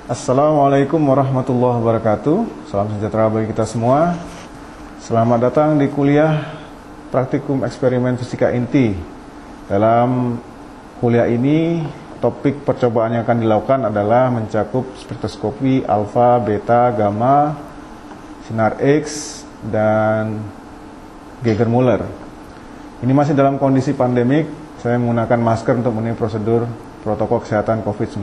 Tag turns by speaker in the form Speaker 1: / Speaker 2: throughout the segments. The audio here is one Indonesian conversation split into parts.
Speaker 1: Assalamualaikum warahmatullahi wabarakatuh. Salam sejahtera bagi kita semua. Selamat datang di kuliah praktikum eksperimen fisika inti. Dalam kuliah ini, topik percobaan yang akan dilakukan adalah mencakup spektroskopi alfa, beta, gamma, sinar X, dan Geiger-Müller. Ini masih dalam kondisi pandemik. Saya menggunakan masker untuk memenuhi prosedur protokol kesehatan COVID-19.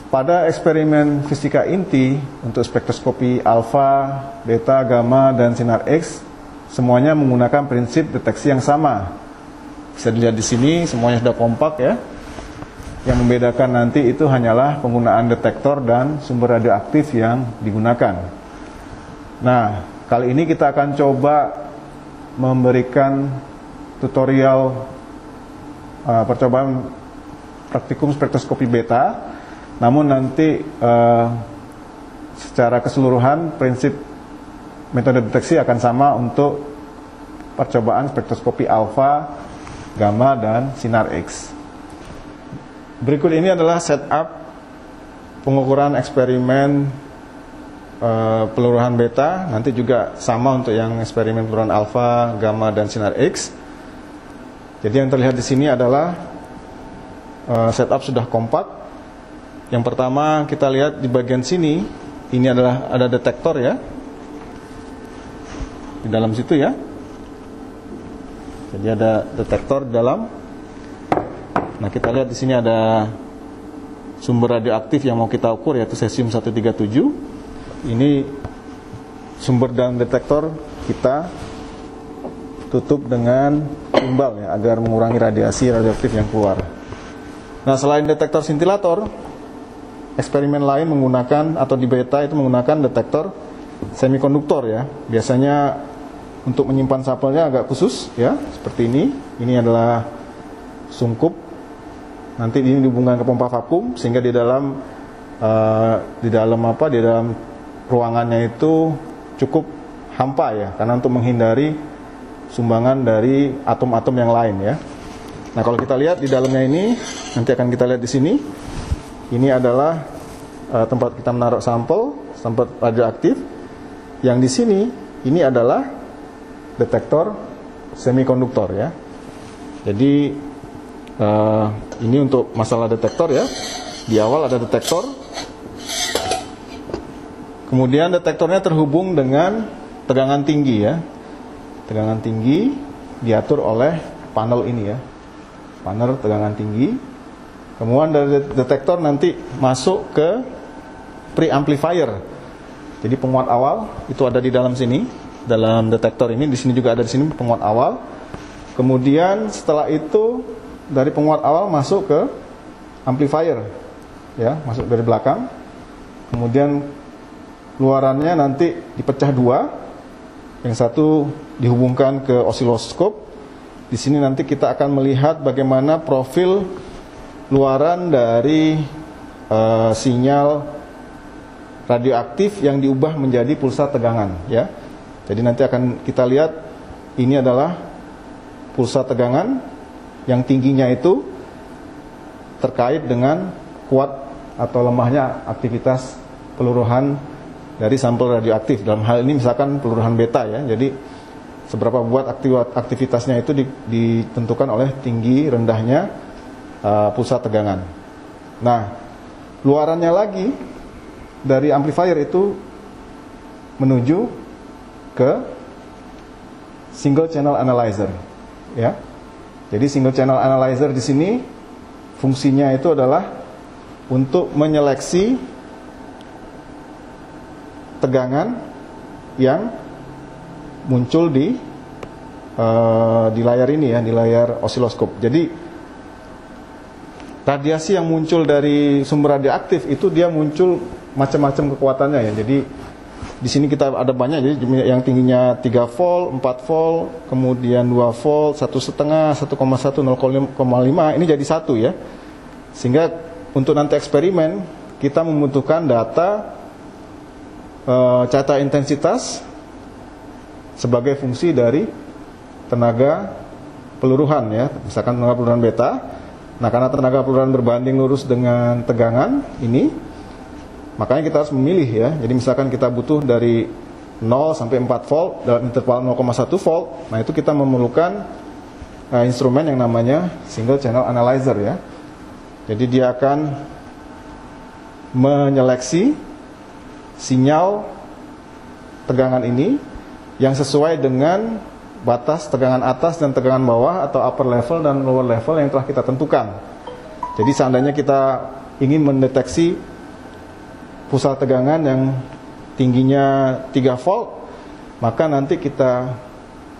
Speaker 1: Pada eksperimen fisika inti untuk spektroskopi alfa, beta, gamma, dan sinar X, semuanya menggunakan prinsip deteksi yang sama. Bisa dilihat di sini, semuanya sudah kompak ya. Yang membedakan nanti itu hanyalah penggunaan detektor dan sumber radioaktif yang digunakan. Nah, kali ini kita akan coba memberikan tutorial percobaan praktikum spektroskopi beta. Namun nanti secara keseluruhan prinsip metode deteksi akan sama untuk percobaan spektroskopi alfa, gamma, dan sinar X. Berikut ini adalah setup pengukuran eksperimen peluruhan beta. Nanti juga sama untuk yang eksperimen peluruhan alfa, gamma, dan sinar X. Jadi yang terlihat di sini adalah setup sudah kompak. Yang pertama kita lihat di bagian sini, ini adalah ada detektor ya, di dalam situ ya. Jadi ada detektor di dalam. Nah kita lihat di sini ada sumber radioaktif yang mau kita ukur, yaitu cesium-137. Ini sumber dalam detektor kita tutup dengan timbal ya, agar mengurangi radiasi radioaktif yang keluar. Nah selain detektor scintillator, eksperimen lain menggunakan, atau di beta itu menggunakan detektor semikonduktor ya. Biasanya untuk menyimpan sampelnya agak khusus ya, seperti ini. Ini adalah sungkup. Nanti ini dihubungkan ke pompa vakum sehingga di dalam ruangannya itu cukup hampa ya, karena untuk menghindari sumbangan dari atom-atom yang lain ya. Nah, kalau kita lihat di dalamnya ini, nanti akan kita lihat di sini. Ini adalah tempat kita menaruh sampel radioaktif. Yang di sini ini adalah detektor semikonduktor ya. Jadi ini untuk masalah detektor ya. Di awal ada detektor. Kemudian detektornya terhubung dengan tegangan tinggi ya. Tegangan tinggi diatur oleh panel ini ya. Panel tegangan tinggi. Kemudian dari detektor nanti masuk ke preamplifier. Jadi penguat awal itu ada di dalam sini, dalam detektor ini. Di sini juga ada di sini penguat awal. Kemudian setelah itu dari penguat awal masuk ke amplifier, ya, masuk dari belakang. Kemudian luarannya nanti dipecah dua. Yang satu dihubungkan ke osiloskop. Di sini nanti kita akan melihat bagaimana profil luaran dari sinyal radioaktif yang diubah menjadi pulsa tegangan ya. Jadi nanti akan kita lihat ini adalah pulsa tegangan yang tingginya itu terkait dengan kuat atau lemahnya aktivitas peluruhan dari sampel radioaktif. Dalam hal ini misalkan peluruhan beta ya. Jadi seberapa kuat aktivitasnya itu ditentukan oleh tinggi rendahnya pulsa tegangan. Nah, luarannya lagi dari amplifier itu menuju ke single channel analyzer, ya. Jadi single channel analyzer di sini fungsinya itu adalah untuk menyeleksi tegangan yang muncul di layar ini ya, di layar osiloskop. Jadi radiasi yang muncul dari sumber radioaktif itu dia muncul macam-macam kekuatannya ya. Jadi di sini kita ada banyak, jadi yang tingginya 3 volt, 4 volt, kemudian 2 volt, 1,5, 1,1, 0,5, ini jadi satu ya. Sehingga untuk nanti eksperimen kita membutuhkan data cata intensitas sebagai fungsi dari tenaga peluruhan ya, misalkan tenaga peluruhan beta. Nah, karena tenaga peluruan berbanding lurus dengan tegangan ini, makanya kita harus memilih ya. Jadi misalkan kita butuh dari 0 sampai 4 volt dalam interval 0,1 volt. Nah, itu kita memerlukan instrumen yang namanya single channel analyzer ya. Jadi dia akan menyeleksi sinyal tegangan ini yang sesuai dengan batas tegangan atas dan tegangan bawah atau upper level dan lower level yang telah kita tentukan. Jadi seandainya kita ingin mendeteksi pusat tegangan yang tingginya 3 volt, maka nanti kita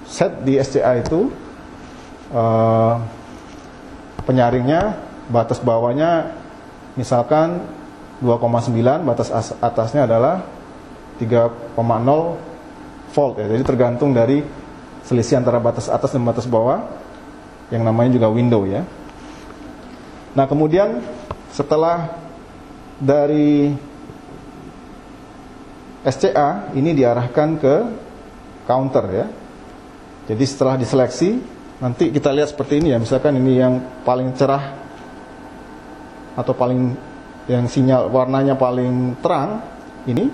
Speaker 1: set di SCA itu penyaringnya, batas bawahnya misalkan 2,9, batas atasnya adalah 3,0 volt ya. Jadi tergantung dari selisih antara batas atas dan batas bawah yang namanya juga window ya. Nah, kemudian setelah dari SCA ini diarahkan ke counter ya. Jadi setelah diseleksi, nanti kita lihat seperti ini ya. Misalkan ini yang paling cerah atau paling yang sinyal warnanya paling terang ini,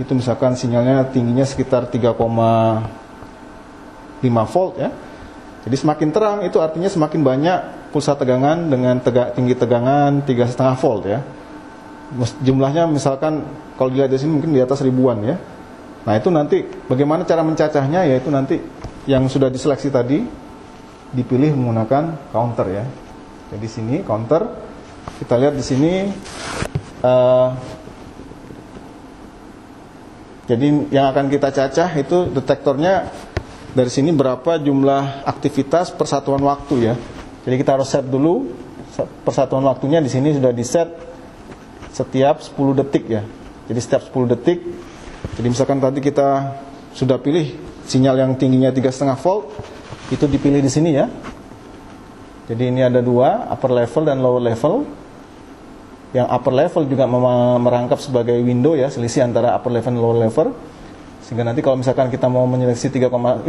Speaker 1: itu misalkan sinyalnya tingginya sekitar 3,5 volt ya. Jadi semakin terang itu artinya semakin banyak pulsa tegangan dengan tinggi tegangan 3,5 volt ya. Jumlahnya misalkan kalau dilihat di sini mungkin di atas ribuan ya. Nah, itu nanti bagaimana cara mencacahnya, yaitu nanti yang sudah diseleksi tadi dipilih menggunakan counter ya. Jadi sini counter, kita lihat di sini jadi yang akan kita cacah itu detektornya dari sini berapa jumlah aktivitas per satuan waktu ya. Jadi kita harus set dulu persatuan waktunya. Di sini sudah di set setiap 10 detik ya. Jadi setiap 10 detik. Jadi misalkan tadi kita sudah pilih sinyal yang tingginya 3,5 volt, itu dipilih di sini ya. Jadi ini ada dua, upper level dan lower level. Yang upper level juga merangkap sebagai window ya, selisih antara upper level dan lower level. Sehingga nanti kalau misalkan kita mau menyeleksi 3,5,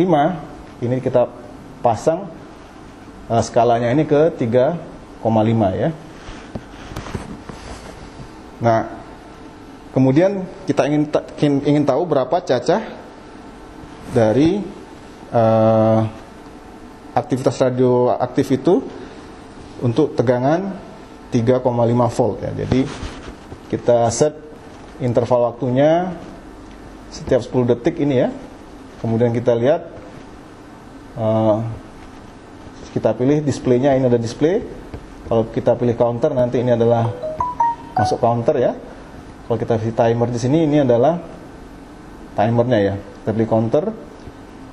Speaker 1: ini kita pasang skalanya ini ke 3,5 ya. Nah, kemudian kita ingin tahu berapa cacah dari aktivitas radioaktif itu untuk tegangan 3,5 volt ya. Jadi kita set interval waktunya setiap 10 detik ini ya. Kemudian kita lihat, kita pilih displaynya, ini ada display. Kalau kita pilih counter, nanti ini adalah masuk counter ya. Kalau kita pilih timer di sini, ini adalah timernya ya. Kita pilih counter,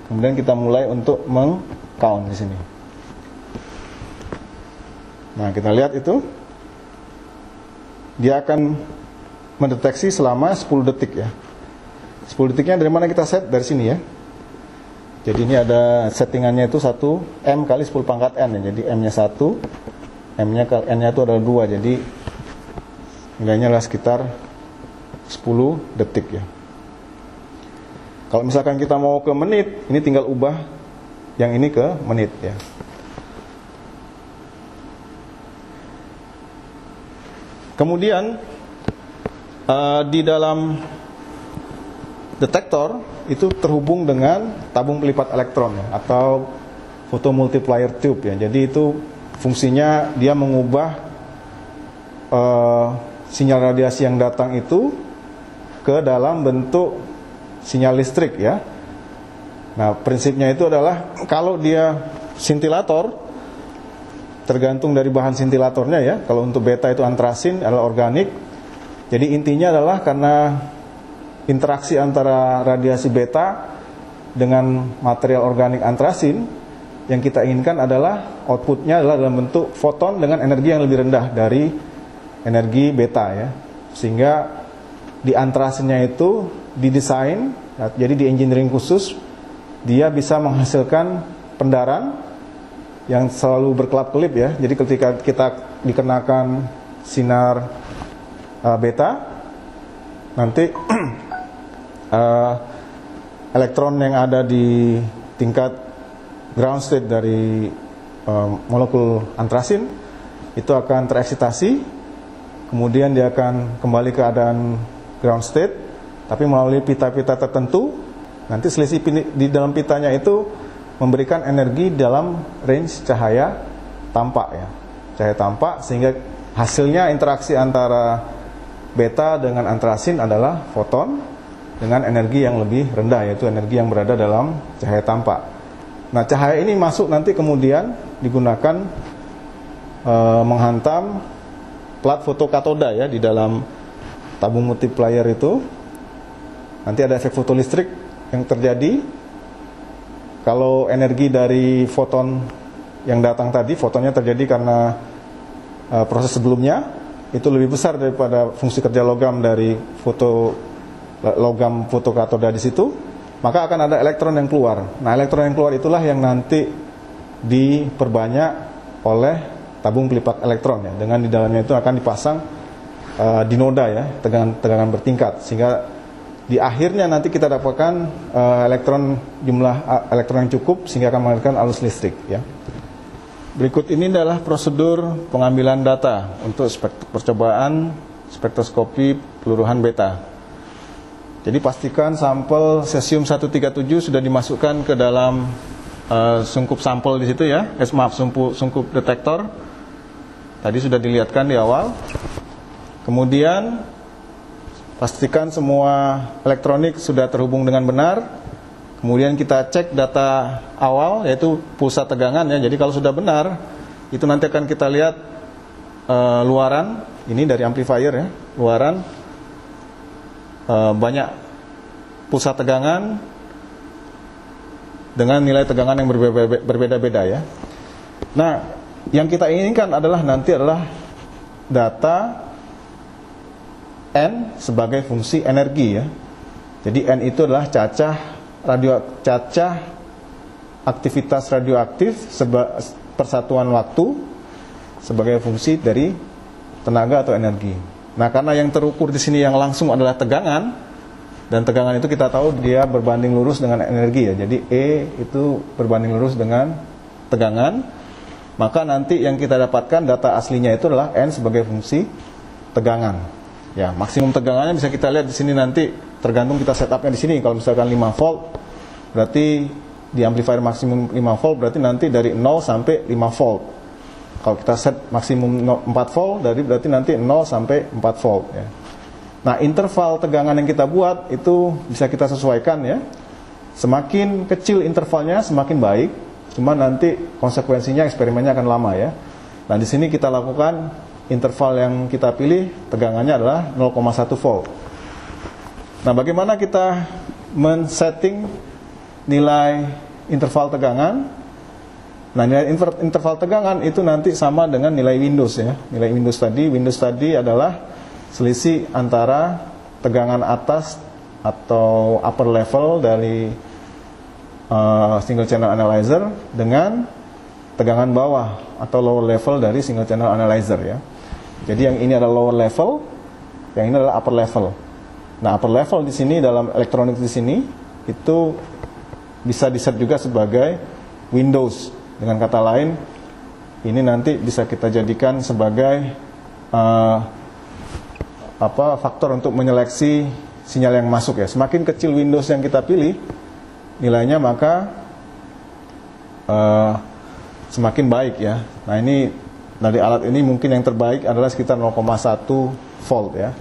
Speaker 1: kemudian kita mulai untuk meng-count di sini. Nah, kita lihat itu, dia akan mendeteksi selama 10 detik ya. 10 detiknya dari mana kita set? Dari sini ya. Jadi ini ada settingannya itu 1 M kali 10 pangkat N ya. Jadi M nya 1, N nya itu adalah 2. Jadi nilainya adalah sekitar 10 detik ya. Kalau misalkan kita mau ke menit, ini tinggal ubah yang ini ke menit ya. Kemudian di dalam detektor itu terhubung dengan tabung pelipat elektron ya, atau photomultiplier tube ya. Jadi itu fungsinya dia mengubah sinyal radiasi yang datang itu ke dalam bentuk sinyal listrik ya. Nah, prinsipnya itu adalah kalau dia sintilator, tergantung dari bahan sintilatornya ya. Kalau untuk beta itu antrasin adalah organik. Jadi intinya adalah karena interaksi antara radiasi beta dengan material organik antrasin, yang kita inginkan adalah outputnya adalah dalam bentuk foton dengan energi yang lebih rendah dari energi beta ya. Sehingga di antrasinnya itu didesain, jadi di engineering khusus, dia bisa menghasilkan pendaran yang selalu berkelap-kelip ya. Jadi ketika kita dikenakan sinar beta, nanti elektron yang ada di tingkat ground state dari molekul antrasin itu akan tereksitasi, kemudian dia akan kembali ke keadaan ground state, tapi melalui pita-pita tertentu. Nanti selisih di dalam pitanya itu memberikan energi dalam range cahaya tampak ya, cahaya tampak, sehingga hasilnya interaksi antara beta dengan antrasin adalah foton dengan energi yang lebih rendah, yaitu energi yang berada dalam cahaya tampak. Nah, cahaya ini masuk nanti kemudian digunakan menghantam plat fotokatoda ya di dalam tabung multiplier itu. Nanti ada efek fotolistrik yang terjadi. Kalau energi dari foton yang datang tadi, fotonnya terjadi karena proses sebelumnya itu lebih besar daripada fungsi kerja logam dari logam fotokatoda di situ, maka akan ada elektron yang keluar. Nah, elektron yang keluar itulah yang nanti diperbanyak oleh tabung pelipat elektron ya. Dengan di dalamnya itu akan dipasang dinoda ya, tegangan bertingkat, sehingga di akhirnya nanti kita dapatkan jumlah elektron yang cukup sehingga akan menghasilkan arus listrik ya. Berikut ini adalah prosedur pengambilan data untuk percobaan spektroskopi peluruhan beta. Jadi pastikan sampel cesium 137 sudah dimasukkan ke dalam sungkup sampel di situ ya. Sungkup detektor. Tadi sudah dilihatkan di awal. Kemudian pastikan semua elektronik sudah terhubung dengan benar. Kemudian kita cek data awal, yaitu pulsa tegangan ya. Jadi kalau sudah benar, itu nanti akan kita lihat luaran. Ini dari amplifier ya, luaran banyak pulsa tegangan dengan nilai tegangan yang berbeda-beda ya. Nah, yang kita inginkan adalah nanti adalah data N sebagai fungsi energi ya. Jadi N itu adalah cacah aktivitas radioaktif persatuan waktu sebagai fungsi dari tenaga atau energi. Nah, karena yang terukur di sini yang langsung adalah tegangan, dan tegangan itu kita tahu dia berbanding lurus dengan energi ya. Jadi E itu berbanding lurus dengan tegangan, maka nanti yang kita dapatkan data aslinya itu adalah N sebagai fungsi tegangan. Ya, maksimum tegangannya bisa kita lihat di sini nanti, tergantung kita setupnya di sini. Kalau misalkan 5 volt, berarti di amplifier maksimum 5 volt, berarti nanti dari 0 sampai 5 volt. Kalau kita set maksimum 4 volt, berarti nanti 0 sampai 4 volt ya. Nah, interval tegangan yang kita buat itu bisa kita sesuaikan ya. Semakin kecil intervalnya semakin baik. Cuma nanti konsekuensinya eksperimennya akan lama ya. Nah, di sini kita lakukan interval yang kita pilih tegangannya adalah 0,1 volt. Nah, bagaimana kita men-setting nilai interval tegangan? Nah, nilai interval tegangan itu nanti sama dengan nilai Windows ya. Nilai Windows tadi adalah selisih antara tegangan atas atau upper level dari single channel analyzer dengan tegangan bawah atau lower level dari single channel analyzer ya. Jadi yang ini adalah lower level, yang ini adalah upper level. Nah, upper level di sini dalam elektronik di sini itu bisa diset juga sebagai Windows. Dengan kata lain, ini nanti bisa kita jadikan sebagai faktor untuk menyeleksi sinyal yang masuk ya. Semakin kecil Windows yang kita pilih nilainya, maka semakin baik ya. Nah, ini dari alat ini mungkin yang terbaik adalah sekitar 0,1 volt ya.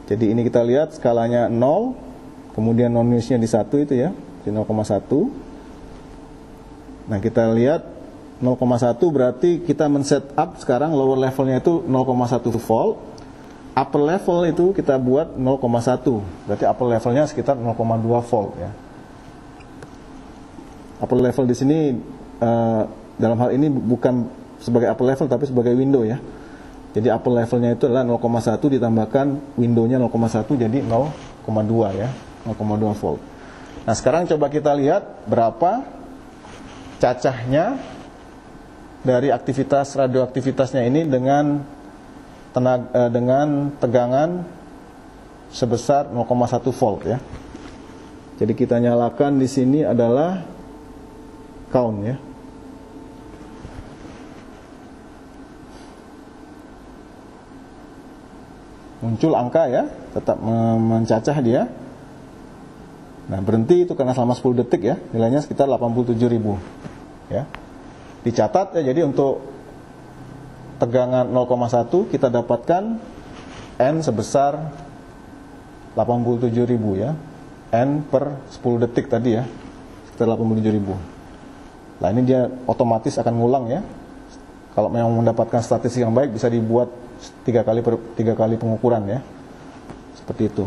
Speaker 1: Jadi ini kita lihat skalanya 0, kemudian non-newsnya di 1 itu ya, di 0,1. Nah, kita lihat 0,1 berarti kita men-set up sekarang lower levelnya itu 0,1 volt. Upper level itu kita buat 0,1. Berarti upper levelnya sekitar 0,2 volt ya. Upper level di sini dalam hal ini bukan sebagai upper level tapi sebagai window ya. Jadi upper levelnya itu adalah 0,1 ditambahkan windownya 0,1 jadi 0,2 ya, 0,2 volt. Nah, sekarang coba kita lihat berapa cacahnya dari aktivitas radioaktivitasnya ini dengan tegangan sebesar 0,1 volt ya. Jadi kita nyalakan di sini adalah count ya. muncul angka ya, tetap mencacah dia. Nah, berhenti itu karena selama 10 detik ya, nilainya sekitar 87.000 ya. Dicatat ya, jadi untuk tegangan 0,1 kita dapatkan N sebesar 87.000 ya. N per 10 detik tadi ya, sekitar 87.000. Nah, ini dia otomatis akan ngulang ya. Kalau memang mendapatkan statistik yang baik, bisa dibuat 3 kali pengukuran ya. Seperti itu.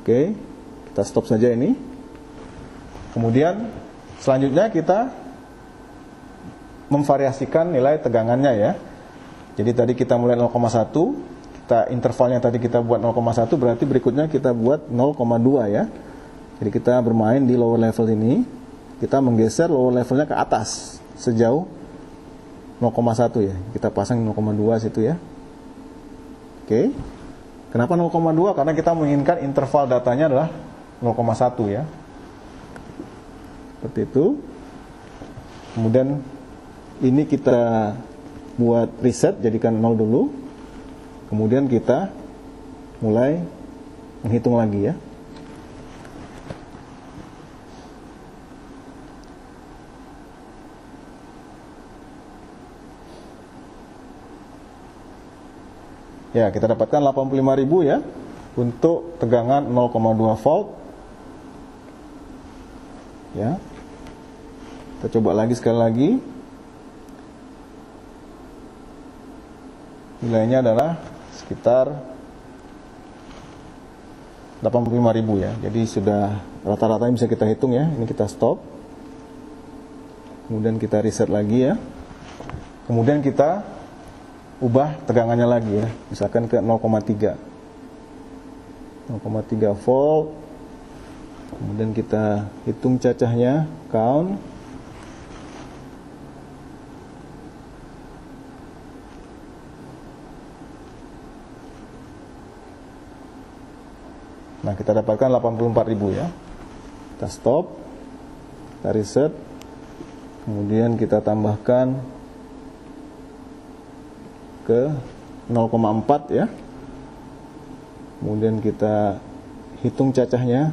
Speaker 1: Oke, kita stop saja ini. Kemudian selanjutnya kita memvariasikan nilai tegangannya ya. Jadi tadi kita mulai 0,1, kita intervalnya tadi kita buat 0,1, berarti berikutnya kita buat 0,2 ya. Jadi kita bermain di lower level ini, kita menggeser lower levelnya ke atas sejauh 0,1 ya. Kita pasang 0,2 situ ya. Oke. Kenapa 0,2? Karena kita menginginkan interval datanya adalah 0,1 ya. Seperti itu. Kemudian ini kita buat reset, jadikan 0 dulu. Kemudian kita mulai menghitung lagi ya. Ya, kita dapatkan 85.000 ya untuk tegangan 0,2 volt. Ya. Kita coba lagi sekali lagi. Nilainya adalah sekitar 85.000 ya. Jadi sudah rata-ratanya bisa kita hitung ya. Ini kita stop. Kemudian kita reset lagi ya. Kemudian kita ubah tegangannya lagi ya, misalkan ke 0,3 volt. Kemudian kita hitung cacahnya, count. Nah, kita dapatkan 84.000 ya. Kita stop, kita reset. Kemudian kita tambahkan ke 0,4 ya. Kemudian kita hitung cacahnya.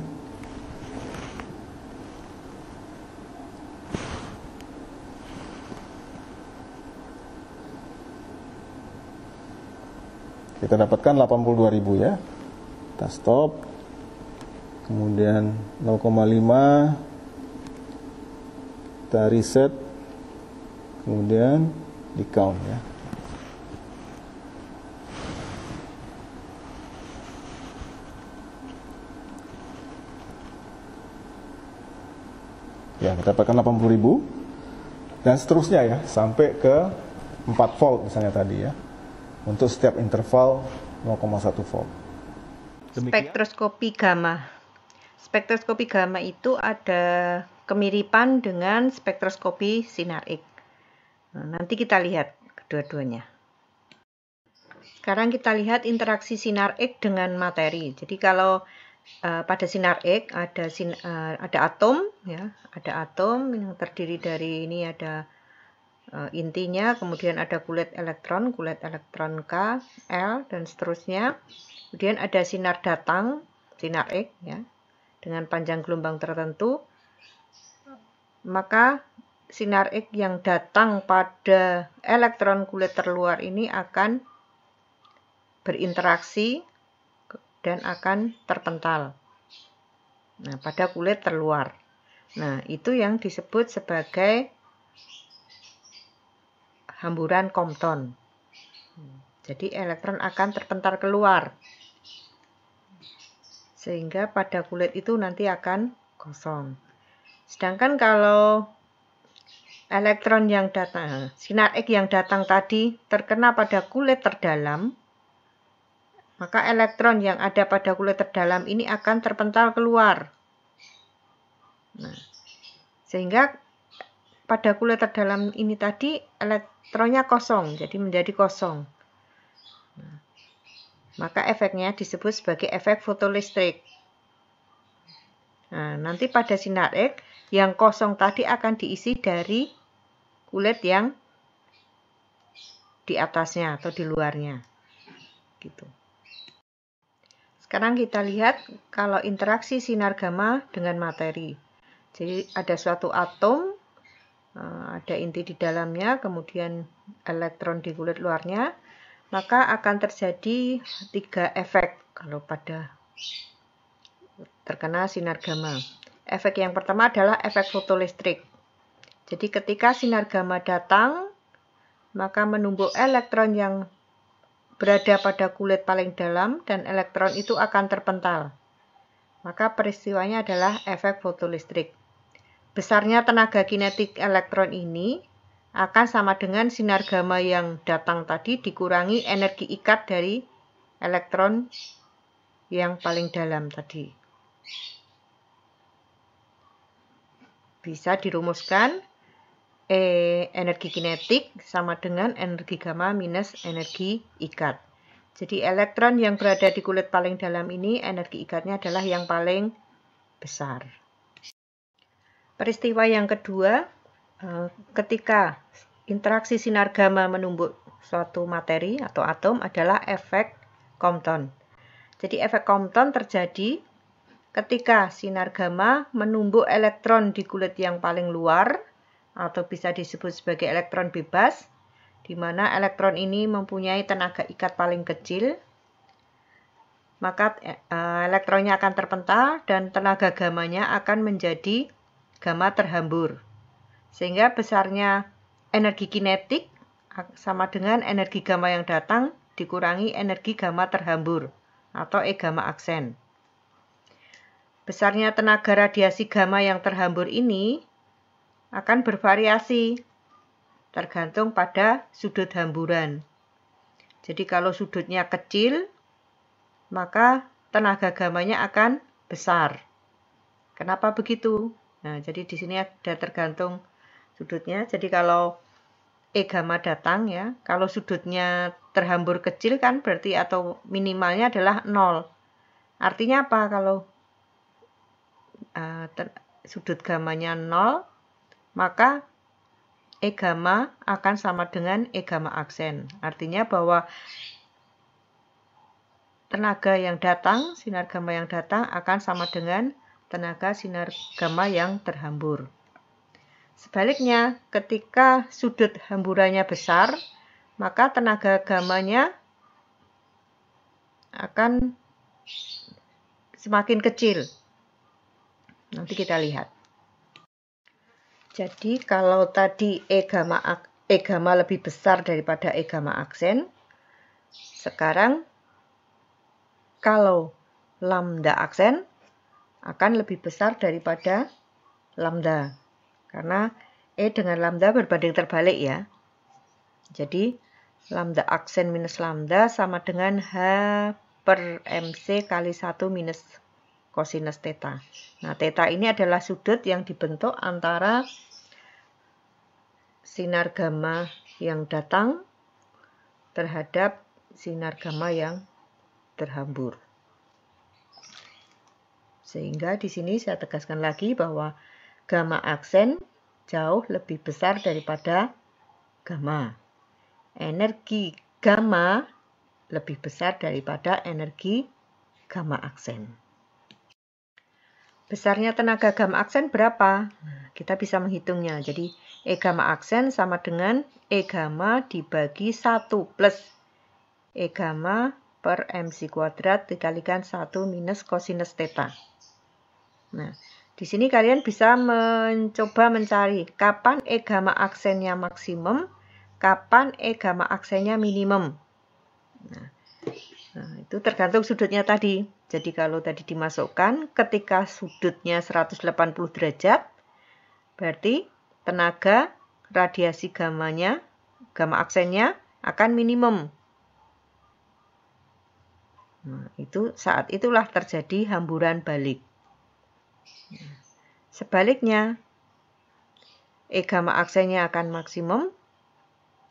Speaker 1: Kita dapatkan 82.000 ya. Kita stop. Kemudian 0,5 kita reset. Kemudian di count ya. Ya, kita dapatkan 80.000 dan seterusnya ya, sampai ke 4 volt misalnya tadi ya, untuk setiap interval 0,1 volt.
Speaker 2: Spektroskopi gamma. Spektroskopi gamma itu ada kemiripan dengan spektroskopi sinar X. Nah, nanti kita lihat kedua-duanya. Sekarang kita lihat interaksi sinar X dengan materi. Jadi kalau pada sinar X ada atom ya, ada atom yang terdiri dari ini ada intinya, kemudian ada kulit elektron K, L dan seterusnya. Kemudian ada sinar datang, sinar X ya, dengan panjang gelombang tertentu. Maka sinar X yang datang pada elektron kulit terluar ini akan berinteraksi dan akan terpental. Nah, pada kulit terluar. Nah, itu yang disebut sebagai hamburan Compton. Jadi elektron akan terpental keluar. Sehingga pada kulit itu nanti akan kosong. Sedangkan kalau elektron yang datang, sinar X yang datang tadi terkena pada kulit terdalam, maka elektron yang ada pada kulit terdalam ini akan terpental keluar. Nah, sehingga pada kulit terdalam ini tadi elektronnya kosong, jadi menjadi kosong. Nah, maka efeknya disebut sebagai efek fotolistrik. Nah, nanti pada sinar X yang kosong tadi akan diisi dari kulit yang di atasnya atau di luarnya. Gitu. Sekarang kita lihat kalau interaksi sinar gamma dengan materi. Jadi ada suatu atom, ada inti di dalamnya, kemudian elektron di kulit luarnya, maka akan terjadi 3 efek kalau pada terkena sinar gamma. Efek yang pertama adalah efek fotolistrik. Jadi ketika sinar gamma datang, maka menumbuk elektron yang berada pada kulit paling dalam dan elektron itu akan terpental. Maka peristiwanya adalah efek fotolistrik. Besarnya tenaga kinetik elektron ini akan sama dengan sinar gamma yang datang tadi dikurangi energi ikat dari elektron yang paling dalam tadi. Bisa dirumuskan energi kinetik sama dengan energi gamma minus energi ikat. Jadi elektron yang berada di kulit paling dalam ini energi ikatnya adalah yang paling besar. Peristiwa yang kedua, ketika interaksi sinar gamma menumbuk suatu materi atau atom adalah efek Compton. Jadi efek Compton terjadi ketika sinar gamma menumbuk elektron di kulit yang paling luar, atau bisa disebut sebagai elektron bebas, di mana elektron ini mempunyai tenaga ikat paling kecil, maka elektronnya akan terpental dan tenaga gammanya akan menjadi gamma terhambur. Sehingga besarnya energi kinetik sama dengan energi gamma yang datang dikurangi energi gamma terhambur atau E gamma aksen. Besarnya tenaga radiasi gamma yang terhambur ini akan bervariasi tergantung pada sudut hamburan. Jadi kalau sudutnya kecil, maka tenaga gammanya akan besar. Kenapa begitu? Nah, jadi di sini ada tergantung sudutnya. Jadi kalau E gamma datang ya, kalau sudutnya terhambur kecil kan berarti atau minimalnya adalah 0. Artinya apa kalau sudut gammanya 0? Maka E gamma akan sama dengan E gamma aksen. Artinya bahwa tenaga yang datang, sinar gamma yang datang akan sama dengan tenaga sinar gamma yang terhambur. Sebaliknya, ketika sudut hamburannya besar, maka tenaga gammanya akan semakin kecil. Nanti kita lihat. Jadi kalau tadi E gamma lebih besar daripada E gamma aksen, sekarang kalau lambda aksen akan lebih besar daripada lambda. Karena E dengan lambda berbanding terbalik ya. Jadi lambda aksen minus lambda sama dengan H per MC kali 1 minus kosinus theta. Nah, theta ini adalah sudut yang dibentuk antara sinar gamma yang datang terhadap sinar gamma yang terhambur. Sehingga di sini saya tegaskan lagi bahwa gamma aksen jauh lebih besar daripada gamma. Energi gamma lebih besar daripada energi gamma aksen. Besarnya tenaga gamma aksen berapa? Nah, kita bisa menghitungnya. Jadi E gamma aksen sama dengan E gamma dibagi 1 plus E gamma per MC kuadrat dikalikan 1 minus kosinus theta. Nah, di sini kalian bisa mencoba mencari kapan E gamma aksennya maksimum, kapan E gamma aksennya minimum. Nah, itu tergantung sudutnya tadi. Jadi kalau tadi dimasukkan ketika sudutnya 180 derajat, berarti tenaga radiasi gamma aksennya akan minimum. Nah, saat itulah terjadi hamburan balik. Sebaliknya, E gamma aksennya akan maksimum.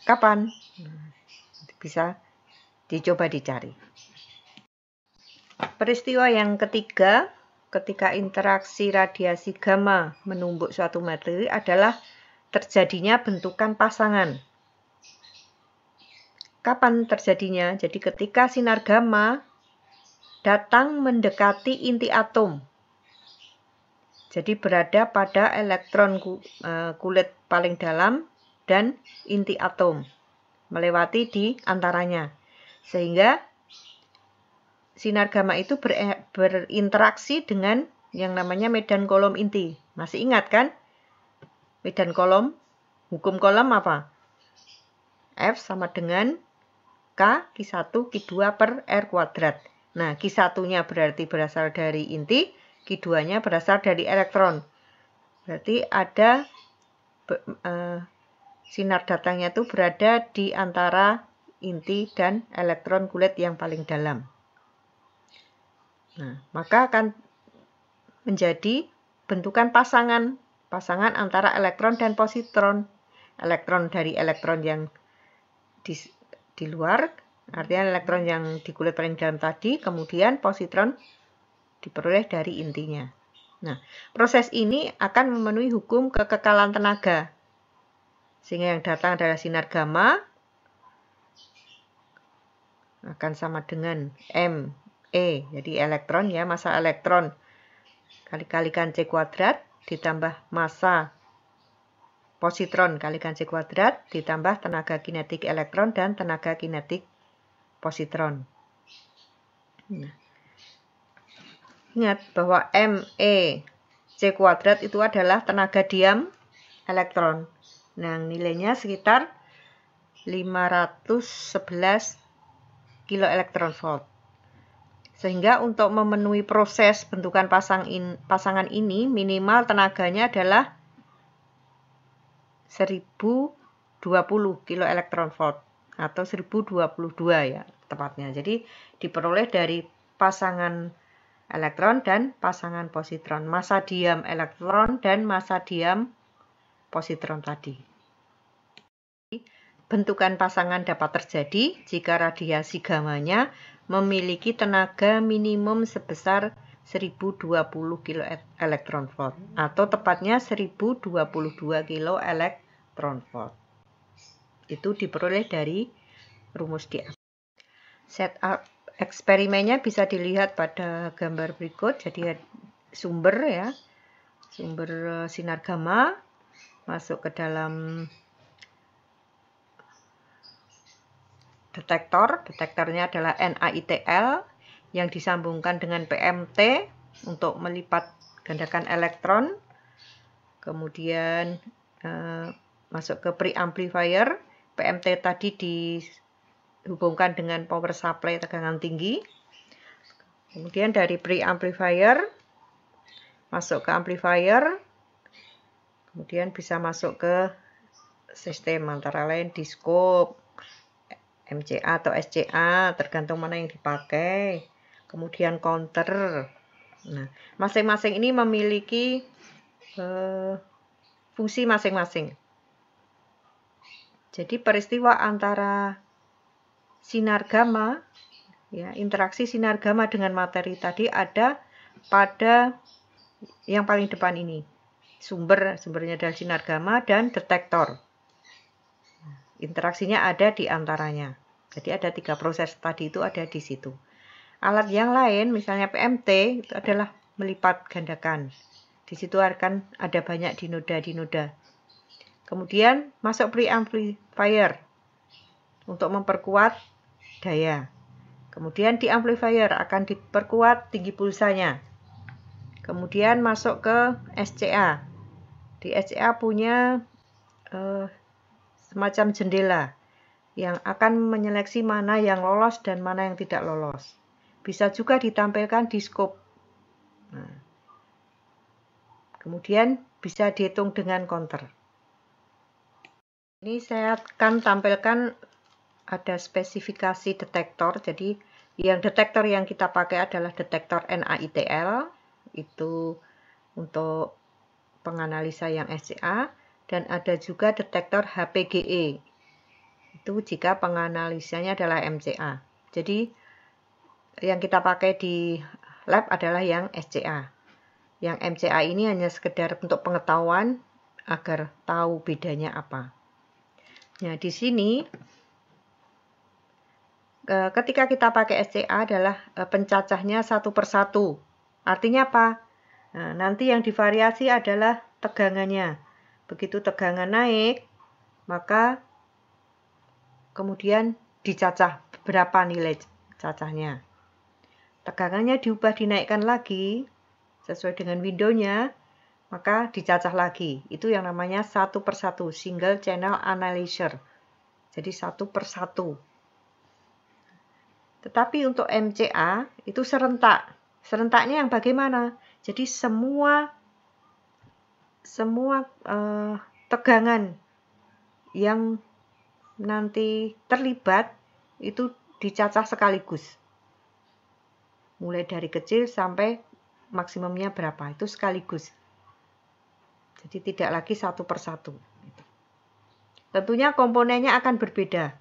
Speaker 2: Kapan? Bisa dicoba dicari. Peristiwa yang ketiga, ketika interaksi radiasi gamma menumbuk suatu materi adalah terjadinya bentukan pasangan. Kapan terjadinya? Jadi ketika sinar gamma datang mendekati inti atom. Jadi berada pada elektron kulit paling dalam dan inti atom, melewati di antaranya. Sehingga sinar gamma itu berinteraksi dengan yang namanya medan kolom inti. Masih ingat kan? Medan kolom, hukum kolom apa? F sama dengan K Q1 Q2 per R kuadrat. Nah, Q1-nya berarti berasal dari inti, Q2-nya berasal dari elektron. Berarti ada sinar datangnya itu berada di antara inti dan elektron kulit yang paling dalam. Nah, maka akan menjadi bentukan pasangan antara elektron dan positron. Elektron dari elektron yang di luar, artinya elektron yang di kulit paling dalam tadi, kemudian positron diperoleh dari intinya. Nah, proses ini akan memenuhi hukum kekekalan tenaga. Sehingga yang datang adalah sinar gamma akan sama dengan ME, jadi elektron ya, massa elektron kali-kalikan C kuadrat ditambah massa positron kalikan C kuadrat ditambah tenaga kinetik elektron dan tenaga kinetik positron. Nah, ingat bahwa ME C kuadrat itu adalah tenaga diam elektron. Nah, nilainya sekitar 511 kilo elektron volt. Sehingga untuk memenuhi proses bentukan pasangan ini minimal tenaganya adalah 1020 kilo elektron volt atau 1022 ya tepatnya. Jadi diperoleh dari pasangan elektron dan pasangan positron, massa diam elektron dan massa diam positron tadi. Bentukan pasangan dapat terjadi jika radiasi gamanya memiliki tenaga minimum sebesar 1020 kilo elektron volt atau tepatnya 1022 kilo elektron volt. Itu diperoleh dari rumus di atas. Setup eksperimennya bisa dilihat pada gambar berikut. Jadi sumber ya, sumber sinar gamma masuk ke dalam detektor. Detektornya adalah NaITL yang disambungkan dengan PMT untuk melipat gandakan elektron. Kemudian masuk ke preamplifier. PMT tadi dihubungkan dengan power supply tegangan tinggi. Kemudian dari preamplifier masuk ke amplifier. Kemudian bisa masuk ke sistem antara lain diskop, MCA atau SCA, tergantung mana yang dipakai. Kemudian counter. Nah, masing-masing ini memiliki fungsi masing-masing. Jadi peristiwa antara sinar gamma, ya, interaksi sinar gamma dengan materi tadi ada pada yang paling depan ini. Sumbernya adalah sinar gamma dan detektor. Interaksinya ada di antaranya. Jadi ada 3 proses tadi itu ada di situ. Alat yang lain, misalnya PMT, itu adalah melipat gandakan. Di situ akan ada banyak dinoda-dinoda. Kemudian masuk preamplifier untuk memperkuat daya. Kemudian di amplifier akan diperkuat tinggi pulsanya. Kemudian masuk ke SCA. Di SCA punya semacam jendela yang akan menyeleksi mana yang lolos dan mana yang tidak lolos. Bisa juga ditampilkan di scope. Nah, kemudian bisa dihitung dengan counter. Ini saya akan tampilkan ada spesifikasi detektor. Jadi yang detektor yang kita pakai adalah detektor NaITL. Itu untuk penganalisa yang SCA. Dan ada juga detektor HPGE. Itu jika penganalisanya adalah MCA. Jadi yang kita pakai di lab adalah yang SCA. Yang MCA ini hanya sekedar untuk pengetahuan agar tahu bedanya apa. Nah, di sini ketika kita pakai SCA adalah pencacahnya satu persatu. Artinya apa? Nah, nanti yang divariasi adalah tegangannya. Begitu tegangan naik, maka kemudian dicacah berapa nilai cacahnya. Tegangannya diubah dinaikkan lagi sesuai dengan windownya, maka dicacah lagi. Itu yang namanya satu persatu, single channel analyzer. Jadi satu persatu. Tetapi untuk MCA itu serentak. Serentaknya yang bagaimana? Jadi semua tegangan yang nanti terlibat itu dicacah sekaligus. Mulai dari kecil sampai maksimumnya berapa, itu sekaligus. Jadi tidak lagi satu persatu. Tentunya komponennya akan berbeda.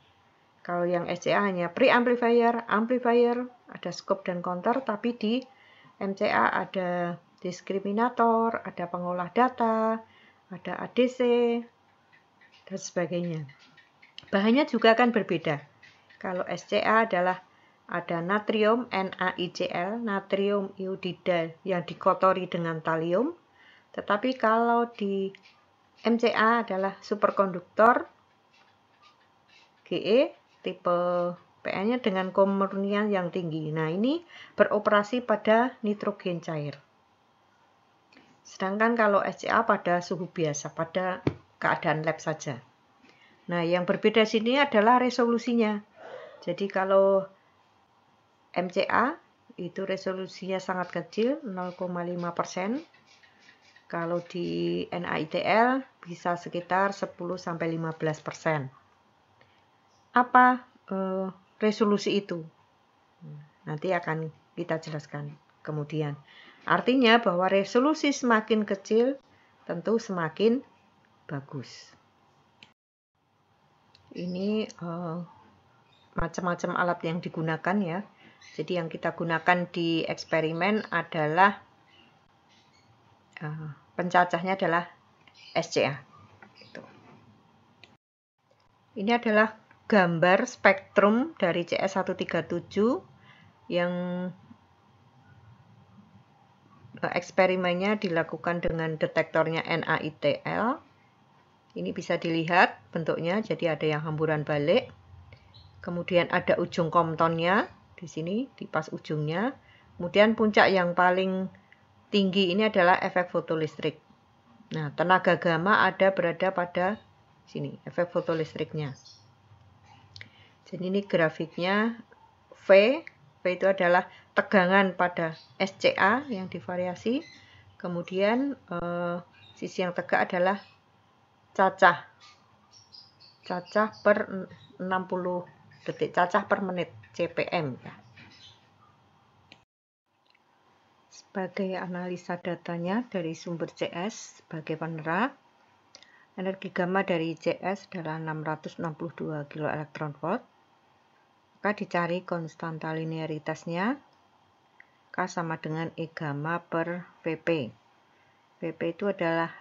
Speaker 2: Kalau yang SCA hanya preamplifier, amplifier, ada scope dan counter, tapi di MCA ada diskriminator, ada pengolah data, ada ADC, dan sebagainya. Bahannya juga akan berbeda. Kalau SCA adalah ada natrium, NaICl, natrium iodida yang dikotori dengan talium. Tetapi kalau di MCA adalah superkonduktor GE, tipe PN-nya dengan kemurnian yang tinggi. Nah, ini beroperasi pada nitrogen cair. Sedangkan kalau SCA pada suhu biasa, pada keadaan lab saja. Nah, yang berbeda sini adalah resolusinya. Jadi kalau MCA itu resolusinya sangat kecil, 0,5%. Kalau di NaICl bisa sekitar 10-15%. Apa resolusi itu? Nanti akan kita jelaskan kemudian. Artinya bahwa resolusi semakin kecil tentu semakin bagus. Ini macam-macam alat yang digunakan ya. Jadi yang kita gunakan di eksperimen adalah pencacahnya adalah SCA. Gitu. Ini adalah gambar spektrum dari CS137 yang eksperimennya dilakukan dengan detektornya NaICl. Ini bisa dilihat bentuknya, jadi ada yang hamburan balik. Kemudian ada ujung Comptonnya di sini, di pas ujungnya. Kemudian puncak yang paling tinggi ini adalah efek fotolistrik. Nah, tenaga gamma berada pada sini, efek fotolistriknya. Jadi ini grafiknya V itu adalah tegangan pada SCA yang divariasi. Kemudian sisi yang tegak adalah cacah per 60 detik, cacah per menit, CPM. Ya. Sebagai analisa datanya dari sumber CS sebagai penerang, energi gamma dari CS adalah 662 kV. Maka dicari konstanta linearitasnya, K sama dengan E gamma per Vp. Vp itu adalah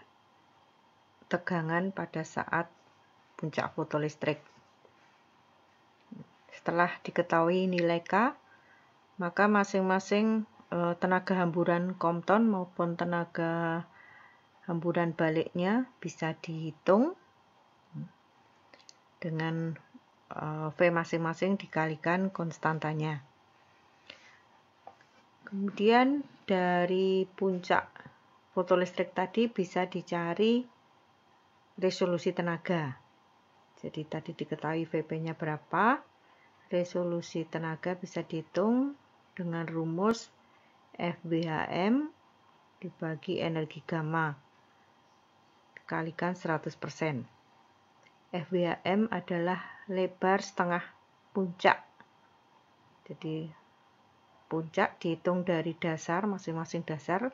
Speaker 2: tegangan pada saat puncak fotolistrik. Setelah diketahui nilai K, maka masing-masing tenaga hamburan Compton maupun tenaga hamburan baliknya bisa dihitung dengan V masing-masing dikalikan konstantanya. Kemudian dari puncak fotolistrik tadi bisa dicari resolusi tenaga. Jadi tadi diketahui Vp-nya berapa, resolusi tenaga bisa dihitung dengan rumus FBHM dibagi energi gamma dikalikan 100%. FBHM adalah lebar setengah puncak. Jadi puncak dihitung dari dasar, masing-masing dasar.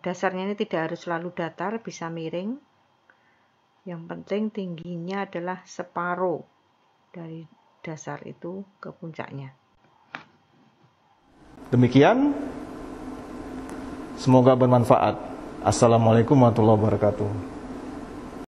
Speaker 2: Dasarnya ini tidak harus selalu datar, bisa miring. Yang penting tingginya adalah separuh dari dasar itu ke puncaknya.
Speaker 1: Demikian, semoga bermanfaat. Assalamualaikum warahmatullahi wabarakatuh.